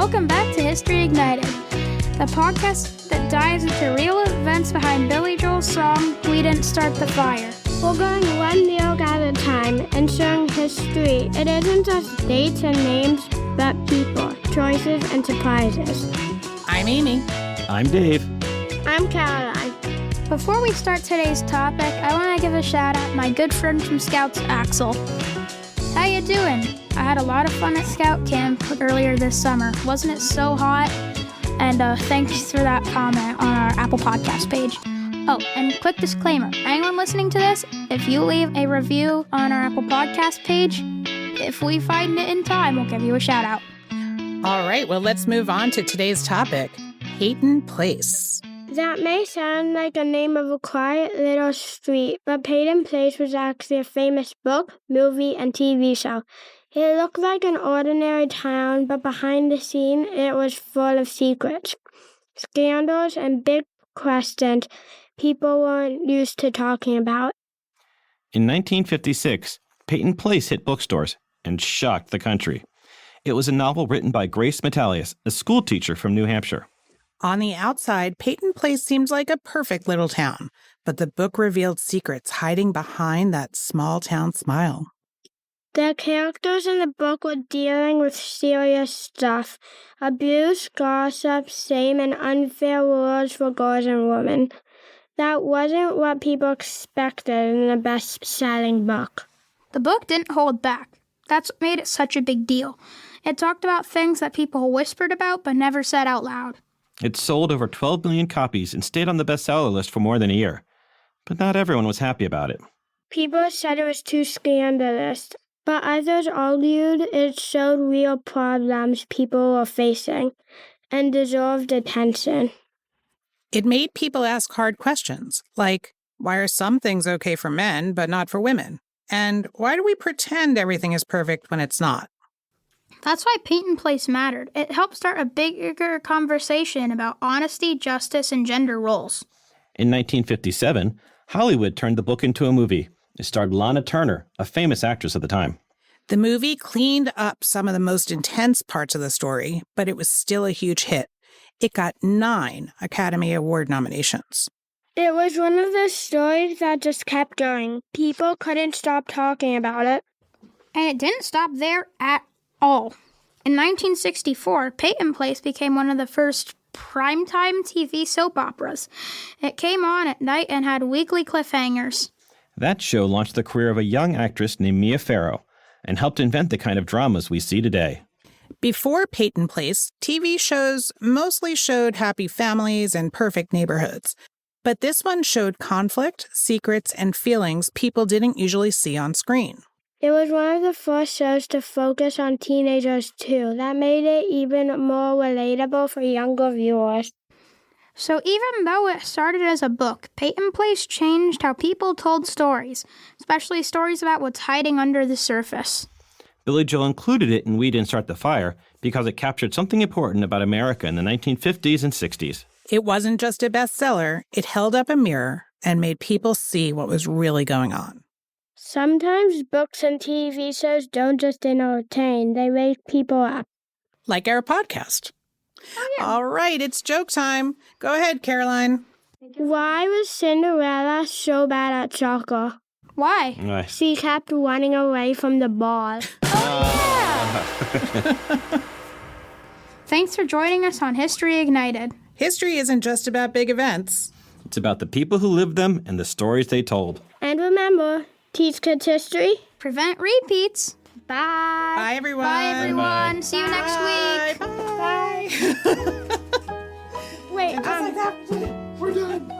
Welcome back to History Ignited, the podcast that dives into real events behind Billy Joel's song, We Didn't Start the Fire. We're going one meal at a time and showing history. It isn't just dates and names, but people, choices, and surprises. I'm Amy. I'm Dave. I'm Caroline. Before we start today's topic, I want to give a shout out to my good friend from Scouts, Axel. How you doing? I had a lot of fun at Scout Camp earlier this summer. Wasn't it so hot? And thanks for that comment on our Apple Podcast page. Oh, and quick disclaimer. Anyone listening to this, if you leave a review on our Apple Podcast page, if we find it in time, we'll give you a shout out. All right, well, let's move on to today's topic, Peyton Place. That may sound like the name of a quiet little street, but Peyton Place was actually a famous book, movie, and TV show. It looked like an ordinary town, but behind the scene, it was full of secrets, scandals, and big questions people weren't used to talking about. In 1956, Peyton Place hit bookstores and shocked the country. It was a novel written by Grace Metalious, a schoolteacher from New Hampshire. On the outside, Peyton Place seems like a perfect little town, but the book revealed secrets hiding behind that small town smile. The characters in the book were dealing with serious stuff: abuse, gossip, shame, and unfair rules for girls and women. That wasn't what people expected in a best-selling book. The book didn't hold back. That's what made it such a big deal. It talked about things that people whispered about but never said out loud. It sold over 12 million copies and stayed on the bestseller list for more than a year. But not everyone was happy about it. People said it was too scandalous, but others argued it showed real problems people were facing and deserved attention. It made people ask hard questions, like, why are some things okay for men but not for women? And why do we pretend everything is perfect when it's not? That's why Peyton Place mattered. It helped start a bigger conversation about honesty, justice, and gender roles. In 1957, Hollywood turned the book into a movie. It starred Lana Turner, a famous actress at the time. The movie cleaned up some of the most intense parts of the story, but it was still a huge hit. It got 9 Academy Award nominations. It was one of those stories that just kept going. People couldn't stop talking about it. And it didn't stop there at all. In 1964, Peyton Place became one of the first primetime TV soap operas. It came on at night and had weekly cliffhangers. That show launched the career of a young actress named 𝗵𝗶𝘶 Farrow and helped invent the kind of dramas we see today. Before Peyton Place, TV shows mostly showed happy families and perfect neighborhoods. But this one showed conflict, secrets, and feelings people didn't usually see on screen. It was one of the first shows to focus on teenagers, too. That made it even more relatable for younger viewers. So even though it started as a book, Peyton Place changed how people told stories, especially stories about what's hiding under the surface. Billy Joel included it in We Didn't Start the Fire because it captured something important about America in the 1950s and 60s. It wasn't just a bestseller, it held up a mirror and made people see what was really going on. Sometimes books and TV shows don't just entertain, they wake people up. Like our podcast. Oh, yeah. All right, it's joke time. Go ahead, Caroline. Why was Cinderella so bad at soccer? Why? She kept running away from the ball. Thanks for joining us on History Ignited. History isn't just about big events. It's about the people who lived them and the stories they told. And remember, teach kids history. Prevent repeats. Bye. Bye, everyone. Bye, everyone. Bye. See you next week. Bye. Wait, Just like that. We're done.